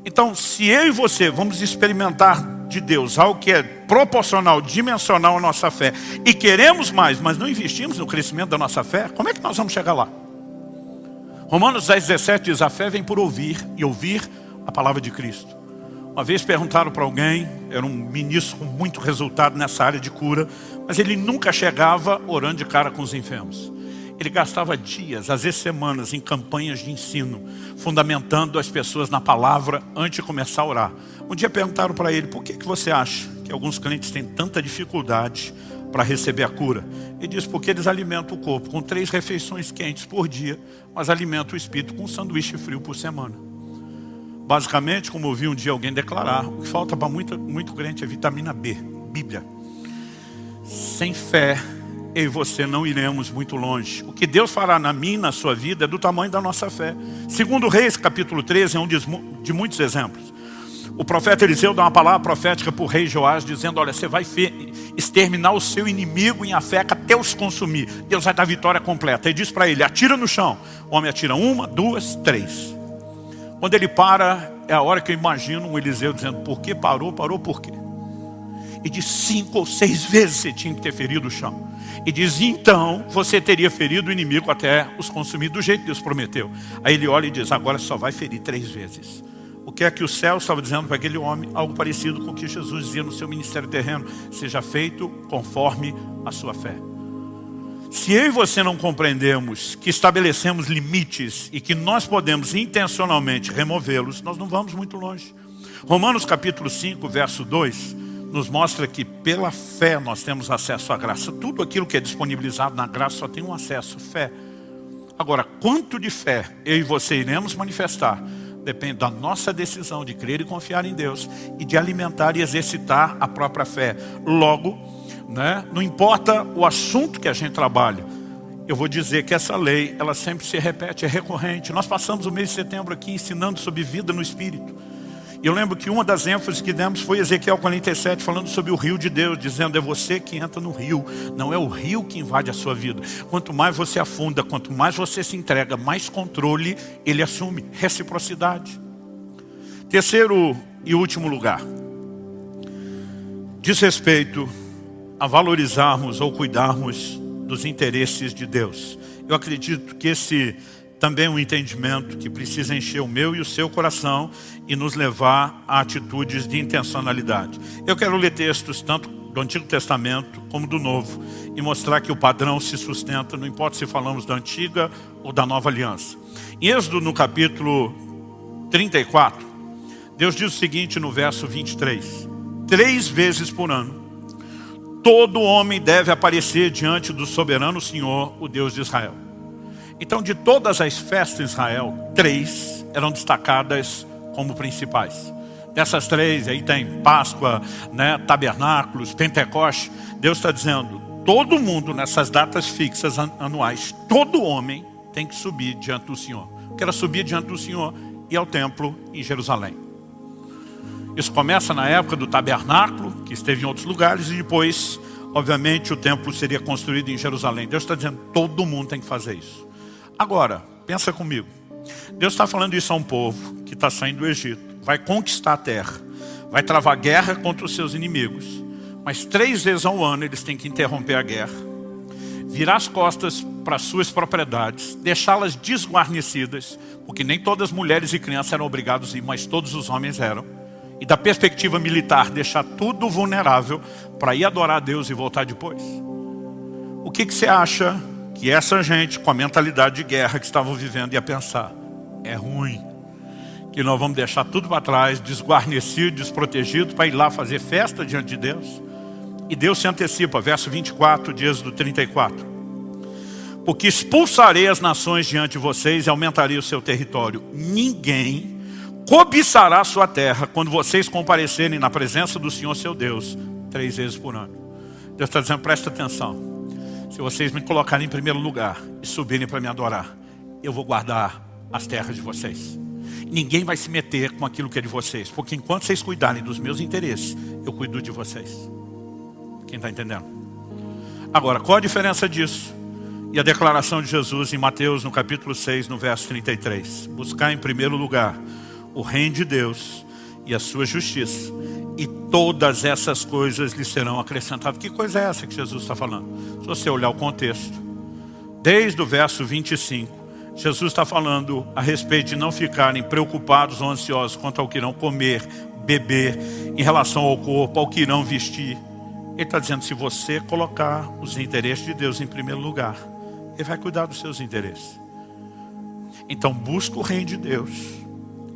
Então, se eu e você vamos experimentar de Deus, algo que é proporcional, dimensional à nossa fé, e queremos mais, mas não investimos no crescimento da nossa fé, como é que nós vamos chegar lá? Romanos 10:17 diz, a fé vem por ouvir, e ouvir a palavra de Cristo. Uma vez perguntaram para alguém, era um ministro com muito resultado nessa área de cura, mas ele nunca chegava orando de cara com os enfermos. Ele gastava dias, às vezes semanas, em campanhas de ensino, fundamentando as pessoas na palavra antes de começar a orar. Um dia perguntaram para ele, por que você acha que alguns crentes têm tanta dificuldade para receber a cura? Ele diz, porque eles alimentam o corpo com 3 refeições quentes por dia, mas alimentam o espírito com um sanduíche frio por semana. Basicamente, como eu vi um dia alguém declarar, o que falta para muito crente é vitamina B, Bíblia. Sem fé, eu e você não iremos muito longe. O que Deus fará na minha e na sua vida é do tamanho da nossa fé. Segundo Reis, capítulo 13, é um de muitos exemplos. O profeta Eliseu dá uma palavra profética para o rei Joás, dizendo, olha, você vai exterminar o seu inimigo em Afeca até os consumir. Deus vai dar vitória completa. Ele diz para ele, atira no chão. O homem atira 1, 2, 3. Quando ele para, é a hora que eu imagino um Eliseu dizendo, por que parou? Parou por quê? E diz, 5 ou 6 vezes você tinha que ter ferido o chão. E diz, então você teria ferido o inimigo até os consumir do jeito que Deus prometeu. Aí ele olha e diz, agora só vai ferir 3 vezes. O que é que o céu estava dizendo para aquele homem? Algo parecido com o que Jesus dizia no seu ministério terreno. Seja feito conforme a sua fé. Se eu e você não compreendemos que estabelecemos limites e que nós podemos intencionalmente removê-los, nós não vamos muito longe. Romanos capítulo 5, verso 2, nos mostra que pela fé nós temos acesso à graça. Tudo aquilo que é disponibilizado na graça só tem um acesso, fé. Agora, quanto de fé eu e você iremos manifestar depende da nossa decisão de crer e confiar em Deus e de alimentar e exercitar a própria fé. Logo, né, não importa o assunto que a gente trabalha, eu vou dizer que essa lei, ela sempre se repete, é recorrente. Nós passamos o mês de setembro aqui ensinando sobre vida no Espírito. E eu lembro que uma das ênfases que demos foi Ezequiel 47, falando sobre o rio de Deus, dizendo, é você que entra no rio, não é o rio que invade a sua vida. Quanto mais você afunda, quanto mais você se entrega, mais controle ele assume, reciprocidade. Terceiro e último lugar, diz respeito a valorizarmos ou cuidarmos dos interesses de Deus. Eu acredito que esse também é um entendimento que precisa encher o meu e o seu coração e nos levar a atitudes de intencionalidade. Eu quero ler textos tanto do Antigo Testamento como do Novo e mostrar que o padrão se sustenta, não importa se falamos da Antiga ou da Nova Aliança. Em Êxodo, no capítulo 34, Deus diz o seguinte no verso 23, 3 vezes por ano, todo homem deve aparecer diante do soberano Senhor, o Deus de Israel. Então, de todas as festas de Israel, 3 eram destacadas como principais. Dessas 3, aí tem Páscoa, né, Tabernáculos, Pentecoste. Deus está dizendo, todo mundo nessas datas fixas anuais, todo homem tem que subir diante do Senhor. Quero subir diante do Senhor e ao templo em Jerusalém. Isso começa na época do tabernáculo, que esteve em outros lugares, e depois, obviamente, o templo seria construído em Jerusalém. Deus está dizendo, todo mundo tem que fazer isso. Agora, pensa comigo. Deus está falando isso a um povo que está saindo do Egito. Vai conquistar a terra. Vai travar guerra contra os seus inimigos. Mas 3 vezes ao ano eles têm que interromper a guerra. Virar as costas para as suas propriedades. Deixá-las desguarnecidas. Porque nem todas as mulheres e crianças eram obrigadas a ir, mas todos os homens eram. E da perspectiva militar, deixar tudo vulnerável para ir adorar a Deus e voltar depois. O que você acha que essa gente, com a mentalidade de guerra que estavam vivendo, ia pensar? É ruim. Que nós vamos deixar tudo para trás, desguarnecido, desprotegido, para ir lá fazer festa diante de Deus? E Deus se antecipa, verso 24 de Êxodo 34. Porque expulsarei as nações diante de vocês e aumentarei o seu território. Ninguém cobiçará a sua terra quando vocês comparecerem na presença do Senhor seu Deus 3 vezes por ano. Deus está dizendo, presta atenção. Se vocês me colocarem em primeiro lugar e subirem para me adorar, eu vou guardar as terras de vocês. Ninguém vai se meter com aquilo que é de vocês, porque enquanto vocês cuidarem dos meus interesses, eu cuido de vocês. Quem está entendendo? Agora, qual a diferença disso? E a declaração de Jesus em Mateus, no capítulo 6, no verso 33. Buscar em primeiro lugar o reino de Deus e a sua justiça, e todas essas coisas lhe serão acrescentadas. Que coisa é essa que Jesus está falando? Se você olhar o contexto, desde o verso 25, Jesus está falando a respeito de não ficarem preocupados ou ansiosos quanto ao que irão comer, beber, em relação ao corpo, ao que irão vestir. Ele está dizendo, se você colocar os interesses de Deus em primeiro lugar, Ele vai cuidar dos seus interesses. Então busca o reino de Deus,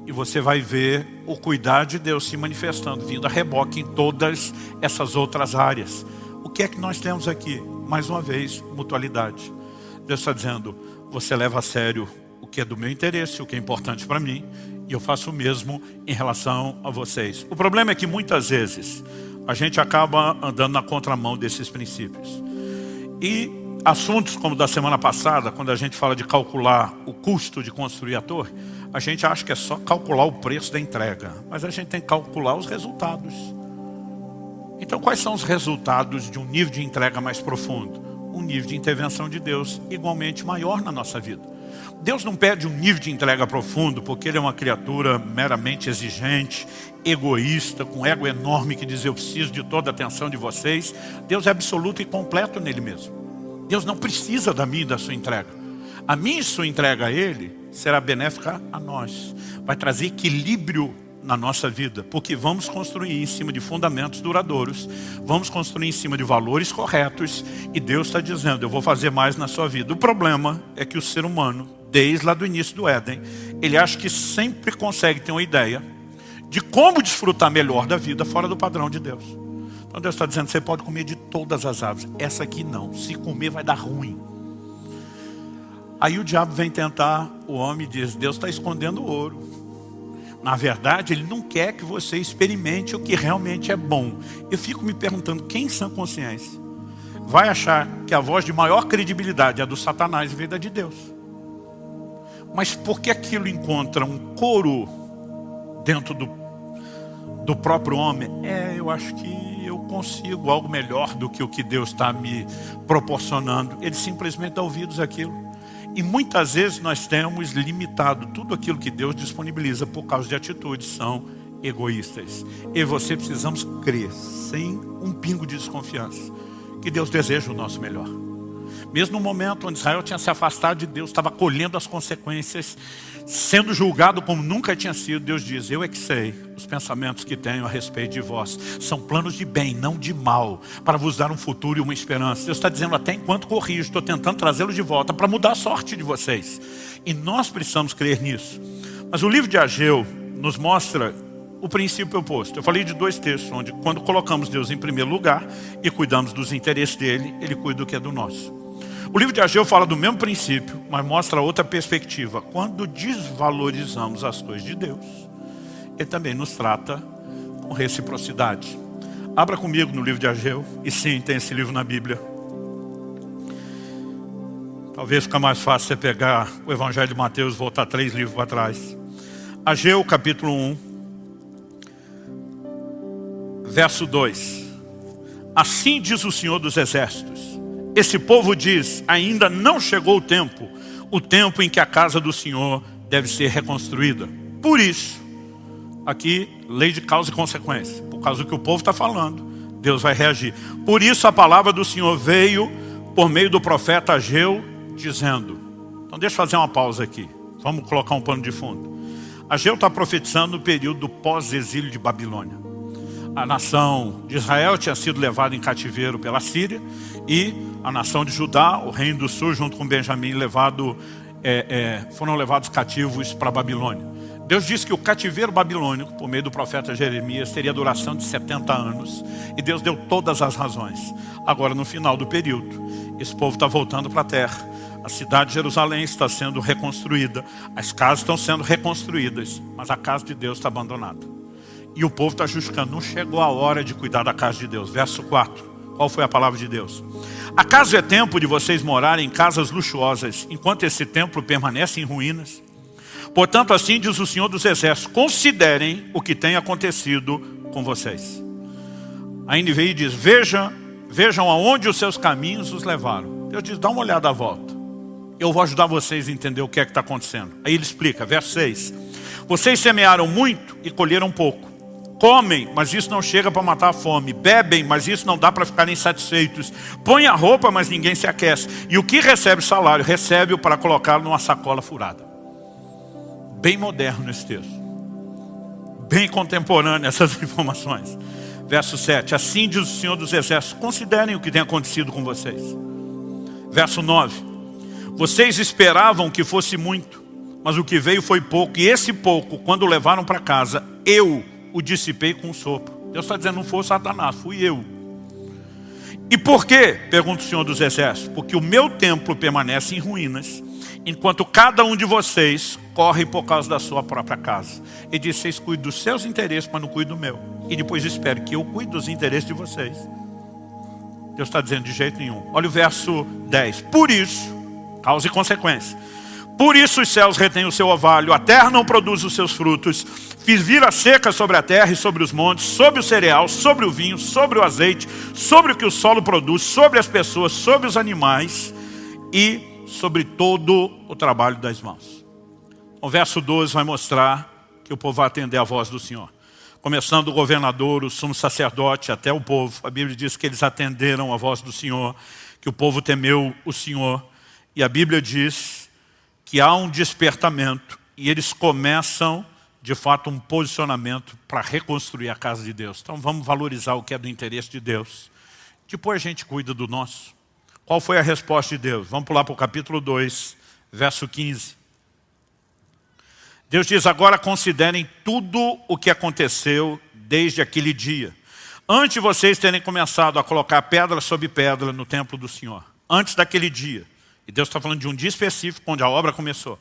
e você vai ver o cuidado de Deus se manifestando, vindo a reboque em todas essas outras áreas. O que é que nós temos aqui? Mais uma vez, mutualidade. Deus está dizendo, você leva a sério o que é do meu interesse, o que é importante para mim, e eu faço o mesmo em relação a vocês. O problema é que muitas vezes a gente acaba andando na contramão desses princípios. E assuntos como da semana passada, quando a gente fala de calcular o custo de construir a torre, a gente acha que é só calcular o preço da entrega, mas a gente tem que calcular os resultados. Então, quais são os resultados de um nível de entrega mais profundo? Um nível de intervenção de Deus igualmente maior na nossa vida. Deus não pede um nível de entrega profundo porque Ele é uma criatura meramente exigente, egoísta, com ego enorme que diz, eu preciso de toda a atenção de vocês. Deus é absoluto e completo nele mesmo. Deus não precisa da minha e da sua entrega. A minha e sua entrega a Ele será benéfica a nós. Vai trazer equilíbrio na nossa vida, porque vamos construir em cima de fundamentos duradouros, vamos construir em cima de valores corretos, e Deus está dizendo, eu vou fazer mais na sua vida. O problema é que o ser humano, desde lá do início do Éden, ele acha que sempre consegue ter uma ideia de como desfrutar melhor da vida fora do padrão de Deus. Então Deus está dizendo, você pode comer de todas as árvores. Essa aqui não, se comer vai dar ruim. Aí o diabo vem tentar o homem e diz, Deus está escondendo o ouro. Na verdade, Ele não quer que você experimente o que realmente é bom. Eu fico me perguntando, quem em sã consciência vai achar que a voz de maior credibilidade é a do Satanás em vez da de Deus? Mas por que aquilo encontra um coro dentro do próprio homem? Eu acho que eu consigo algo melhor do que o que Deus está me proporcionando. Ele simplesmente dá ouvidos àquilo. E muitas vezes nós temos limitado tudo aquilo que Deus disponibiliza por causa de atitudes são egoístas. Eu e você precisamos crer, sem um pingo de desconfiança, que Deus deseja o nosso melhor. Mesmo no momento onde Israel tinha se afastado de Deus, estava colhendo as consequências, sendo julgado como nunca tinha sido, Deus diz, eu é que sei os pensamentos que tenho a respeito de vós. São planos de bem, não de mal, para vos dar um futuro e uma esperança. Deus está dizendo, até enquanto corrijo, estou tentando trazê-los de volta para mudar a sorte de vocês. E nós precisamos crer nisso. Mas o livro de Ageu nos mostra o princípio oposto. Eu falei de 2 textos, onde quando colocamos Deus em primeiro lugar e cuidamos dos interesses dele, Ele cuida do que é do nosso. O livro de Ageu fala do mesmo princípio, mas mostra outra perspectiva. Quando desvalorizamos as coisas de Deus, Ele também nos trata com reciprocidade. Abra comigo no livro de Ageu, e sim, tem esse livro na Bíblia. Talvez fique mais fácil você pegar o Evangelho de Mateus e voltar 3 livros para trás. Ageu, capítulo 1, verso 2. Assim diz o Senhor dos Exércitos. Esse povo diz, ainda não chegou o tempo em que a casa do Senhor deve ser reconstruída. Por isso, aqui, lei de causa e consequência. Por causa do que o povo está falando, Deus vai reagir. Por isso a palavra do Senhor veio por meio do profeta Ageu, dizendo. Então deixa eu fazer uma pausa aqui. Vamos colocar um pano de fundo. Ageu está profetizando no período do pós-exílio de Babilônia. A nação de Israel tinha sido levada em cativeiro pela Síria e a nação de Judá, o reino do sul, junto com Benjamim, foram levados cativos para a Babilônia. Deus disse que o cativeiro babilônico, por meio do profeta Jeremias, teria duração de 70 anos. E Deus deu todas as razões. Agora, no final do período, esse povo está voltando para a terra. A cidade de Jerusalém está sendo reconstruída. As casas estão sendo reconstruídas. Mas a casa de Deus está abandonada. E o povo está justificando. Não chegou a hora de cuidar da casa de Deus. Verso 4. Qual foi a palavra de Deus? Acaso é tempo de vocês morarem em casas luxuosas, enquanto esse templo permanece em ruínas? Portanto, assim diz o Senhor dos Exércitos, considerem o que tem acontecido com vocês. A NVI diz, vejam aonde os seus caminhos os levaram. Deus diz, dá uma olhada à volta. Eu vou ajudar vocês a entender o que é que está acontecendo. Aí ele explica, verso 6. Vocês semearam muito e colheram pouco. Comem, mas isso não chega para matar a fome. Bebem, mas isso não dá para ficarem satisfeitos. Põem a roupa, mas ninguém se aquece. E o que recebe salário, recebe-o para colocá-lo numa sacola furada. Bem moderno esse texto. Bem contemporâneo essas informações. Verso 7. Assim diz o Senhor dos Exércitos, considerem o que tem acontecido com vocês. Verso 9. Vocês esperavam que fosse muito, mas o que veio foi pouco. E esse pouco, quando o levaram para casa, eu o dissipei com um sopro. Deus está dizendo, não foi o Satanás, fui eu. E por quê? Pergunta o Senhor dos Exércitos. Porque o meu templo permanece em ruínas, enquanto cada um de vocês corre por causa da sua própria casa. Ele diz, vocês cuidam dos seus interesses, mas não cuidam do meu. E depois espero que eu cuide dos interesses de vocês. Deus está dizendo, de jeito nenhum. Olha o verso 10. Por isso, causa e consequência. Por isso os céus retêm o seu orvalho, a terra não produz os seus frutos. Fiz vir a seca sobre a terra e sobre os montes, sobre o cereal, sobre o vinho, sobre o azeite, sobre o que o solo produz, sobre as pessoas, sobre os animais e sobre todo o trabalho das mãos. O verso 12 vai mostrar que o povo vai atender a voz do Senhor. Começando o governador, o sumo sacerdote, até o povo. A Bíblia diz que eles atenderam a voz do Senhor, que o povo temeu o Senhor. E a Bíblia diz que há um despertamento e eles começam, de fato, um posicionamento para reconstruir a casa de Deus. Então vamos valorizar o que é do interesse de Deus. Depois a gente cuida do nosso. Qual foi a resposta de Deus? Vamos pular para o capítulo 2, verso 15. Deus diz, agora considerem tudo o que aconteceu desde aquele dia. Antes de vocês terem começado a colocar pedra sobre pedra no templo do Senhor, antes daquele dia, e Deus está falando de um dia específico onde a obra começou.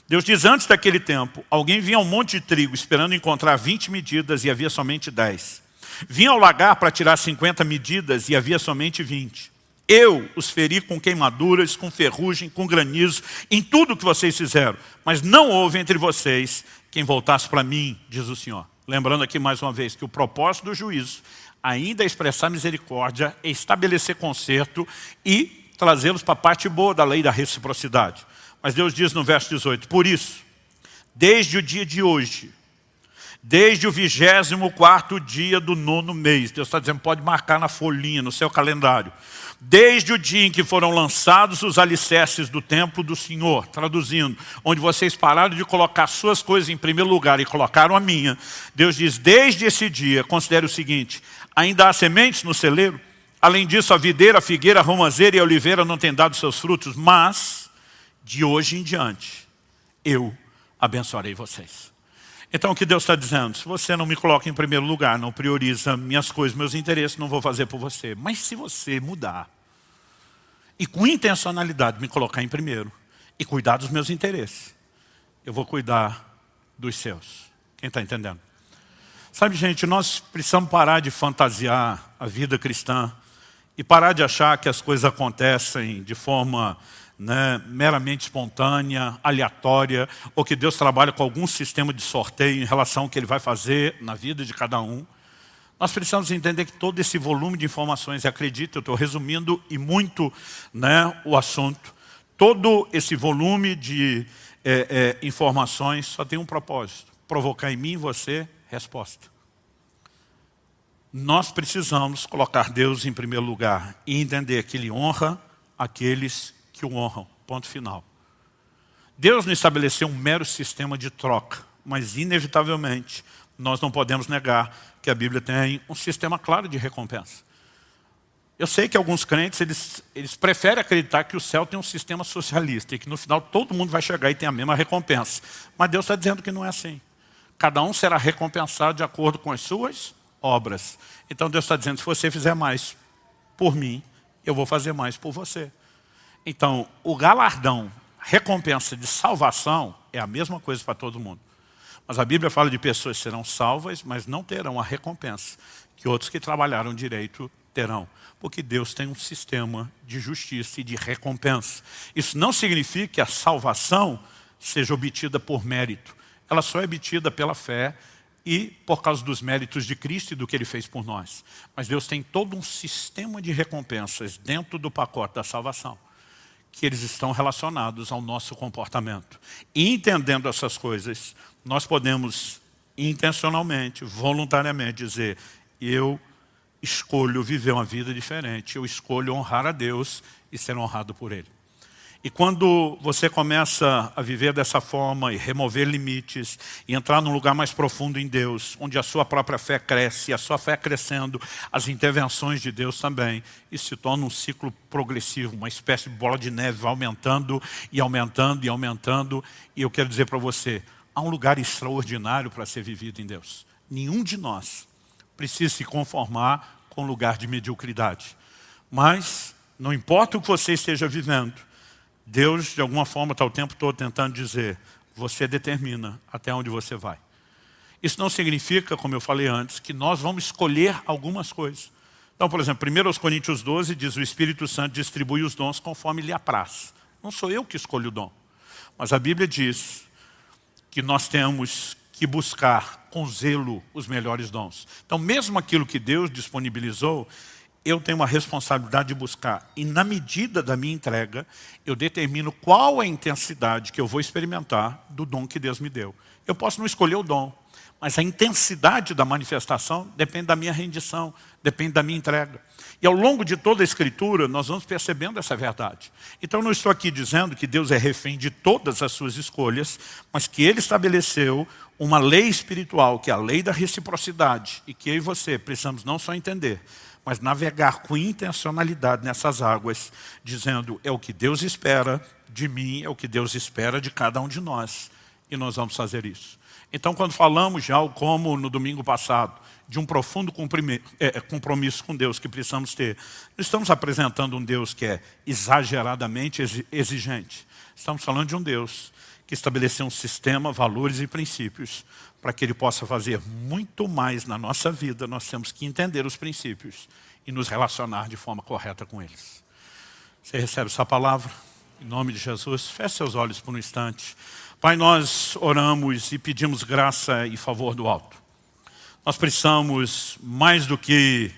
Deus diz, antes daquele tempo, alguém vinha a um monte de trigo esperando encontrar 20 medidas e havia somente 10. Vinha ao lagar para tirar 50 medidas e havia somente 20. Eu os feri com queimaduras, com ferrugem, com granizo, em tudo que vocês fizeram. Mas não houve entre vocês quem voltasse para mim, diz o Senhor. Lembrando aqui mais uma vez que o propósito do juízo ainda é expressar misericórdia, é estabelecer conserto e trazê-los para a parte boa da lei da reciprocidade. Mas Deus diz no verso 18, por isso, desde o dia de hoje, desde o 24º dia do 9º mês, Deus está dizendo, pode marcar na folhinha, no seu calendário, desde o dia em que foram lançados os alicerces do templo do Senhor, traduzindo, onde vocês pararam de colocar suas coisas em primeiro lugar e colocaram a minha, Deus diz, desde esse dia, considere o seguinte, ainda há sementes no celeiro? Além disso, a videira, a figueira, a romazeira e a oliveira não têm dado seus frutos, mas de hoje em diante, eu abençoarei vocês. Então o que Deus está dizendo? Se você não me coloca em primeiro lugar, não prioriza minhas coisas, meus interesses, não vou fazer por você. Mas se você mudar, e com intencionalidade me colocar em primeiro, e cuidar dos meus interesses, eu vou cuidar dos seus. Quem está entendendo? Sabe, gente, nós precisamos parar de fantasiar a vida cristã e parar de achar que as coisas acontecem de forma meramente espontânea, aleatória, ou que Deus trabalha com algum sistema de sorteio em relação ao que Ele vai fazer na vida de cada um. Nós precisamos entender que todo esse volume de informações, e acredito, eu estou resumindo e muito o assunto, todo esse volume de informações só tem um propósito, provocar em mim e você resposta. Nós precisamos colocar Deus em primeiro lugar e entender que Ele honra aqueles que o honram, ponto final. Deus não estabeleceu um mero sistema de troca, mas inevitavelmente nós não podemos negar que a Bíblia tem um sistema claro de recompensa. Eu sei que alguns crentes, eles preferem acreditar que o céu tem um sistema socialista e que no final todo mundo vai chegar e tem a mesma recompensa. Mas Deus está dizendo que não é assim. Cada um será recompensado de acordo com as suas obras. Então Deus está dizendo, se você fizer mais por mim, eu vou fazer mais por você. Então, o galardão, recompensa de salvação, é a mesma coisa para todo mundo. Mas a Bíblia fala de pessoas que serão salvas, mas não terão a recompensa que outros que trabalharam direito terão. Porque Deus tem um sistema de justiça e de recompensa. Isso não significa que a salvação seja obtida por mérito. Ela só é obtida pela fé e por causa dos méritos de Cristo e do que Ele fez por nós. Mas Deus tem todo um sistema de recompensas dentro do pacote da salvação, que eles estão relacionados ao nosso comportamento. E entendendo essas coisas, nós podemos intencionalmente, voluntariamente dizer, eu escolho viver uma vida diferente, eu escolho honrar a Deus e ser honrado por Ele. E quando você começa a viver dessa forma e remover limites e entrar num lugar mais profundo em Deus, onde a sua própria fé cresce, e a sua fé crescendo, as intervenções de Deus também, isso se torna um ciclo progressivo, uma espécie de bola de neve, vai aumentando e aumentando e aumentando. E eu quero dizer para você, há um lugar extraordinário para ser vivido em Deus. Nenhum de nós precisa se conformar com um lugar de mediocridade. Mas, não importa o que você esteja vivendo, Deus, de alguma forma, está o tempo todo tentando dizer, você determina até onde você vai. Isso não significa, como eu falei antes, que nós vamos escolher algumas coisas. Então, por exemplo, 1 Coríntios 12 diz, o Espírito Santo distribui os dons conforme lhe apraz. Não sou eu que escolho o dom. Mas a Bíblia diz que nós temos que buscar com zelo os melhores dons. Então, mesmo aquilo que Deus disponibilizou, eu tenho uma responsabilidade de buscar. E na medida da minha entrega, eu determino qual a intensidade que eu vou experimentar do dom que Deus me deu. Eu posso não escolher o dom, mas a intensidade da manifestação depende da minha rendição, depende da minha entrega. E ao longo de toda a Escritura, nós vamos percebendo essa verdade. Então, eu não estou aqui dizendo que Deus é refém de todas as suas escolhas, mas que Ele estabeleceu uma lei espiritual, que é a lei da reciprocidade, e que eu e você precisamos não só entender, mas navegar com intencionalidade nessas águas, dizendo, é o que Deus espera de mim, é o que Deus espera de cada um de nós. e nós vamos fazer isso. Então, quando falamos já, como no domingo passado, de um profundo compromisso com Deus que precisamos ter, não estamos apresentando um Deus que é exageradamente exigente. Estamos falando de um Deus que estabeleceu um sistema, valores e princípios. Para que Ele possa fazer muito mais na nossa vida, nós temos que entender os princípios e nos relacionar de forma correta com eles. Você recebe essa palavra? Em nome de Jesus, feche seus olhos por um instante. Pai, nós oramos e pedimos graça e favor do alto. Nós precisamos, mais do que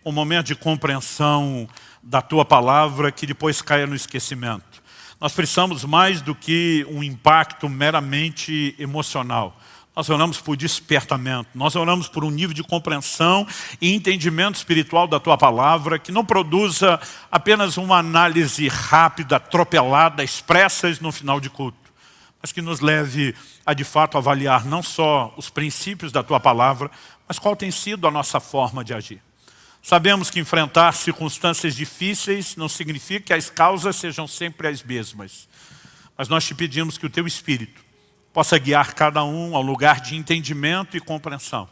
um momento de compreensão da Tua palavra que depois caia no esquecimento. Nós precisamos mais do que um impacto meramente emocional. Nós oramos por despertamento, nós oramos por um nível de compreensão e entendimento espiritual da Tua palavra que não produza apenas uma análise rápida, atropelada, expressas no final de culto, mas que nos leve a de fato avaliar não só os princípios da Tua palavra, mas qual tem sido a nossa forma de agir. Sabemos que enfrentar circunstâncias difíceis não significa que as causas sejam sempre as mesmas, mas nós te pedimos que o Teu Espírito possa guiar cada um ao lugar de entendimento e compreensão,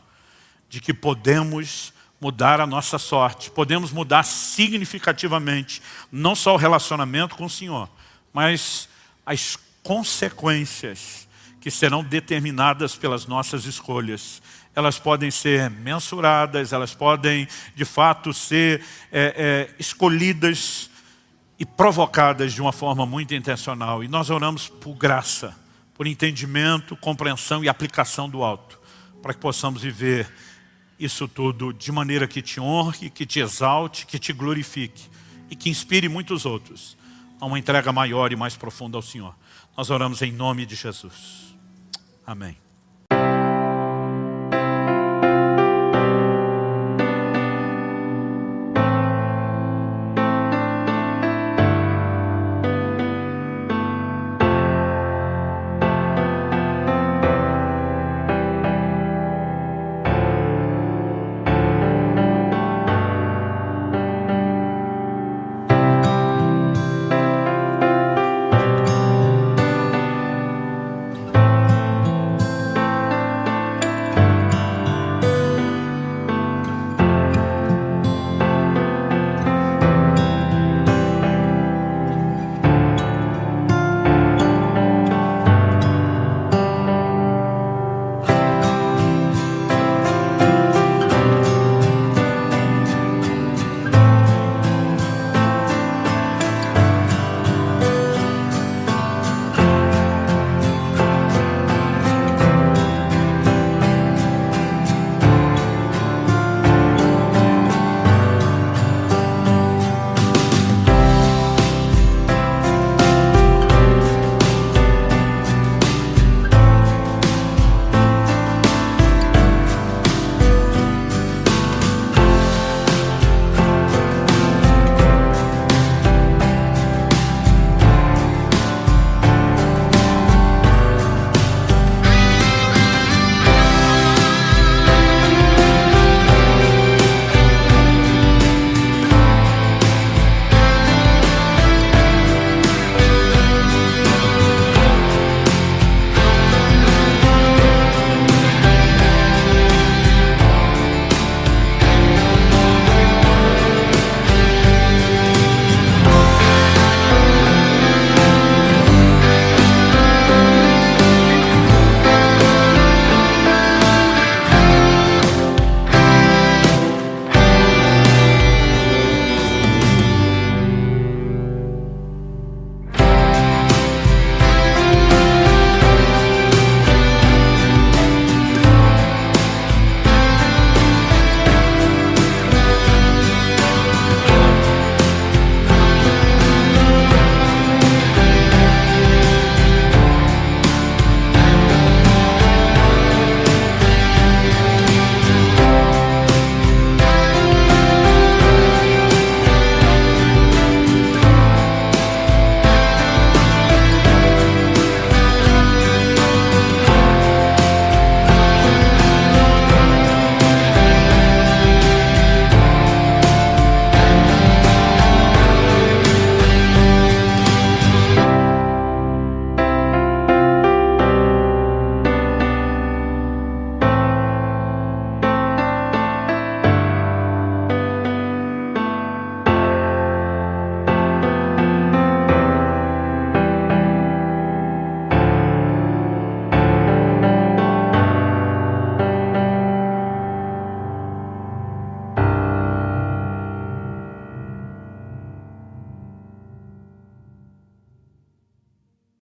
de que podemos mudar a nossa sorte, podemos mudar significativamente, não só o relacionamento com o Senhor, mas as consequências que serão determinadas pelas nossas escolhas. Elas podem ser mensuradas, elas podem de fato ser escolhidas e provocadas de uma forma muito intencional. E nós oramos por graça, por entendimento, compreensão e aplicação do alto, para que possamos viver isso tudo de maneira que te honre, que te exalte, que te glorifique e que inspire muitos outros a uma entrega maior e mais profunda ao Senhor. Nós oramos em nome de Jesus. Amém.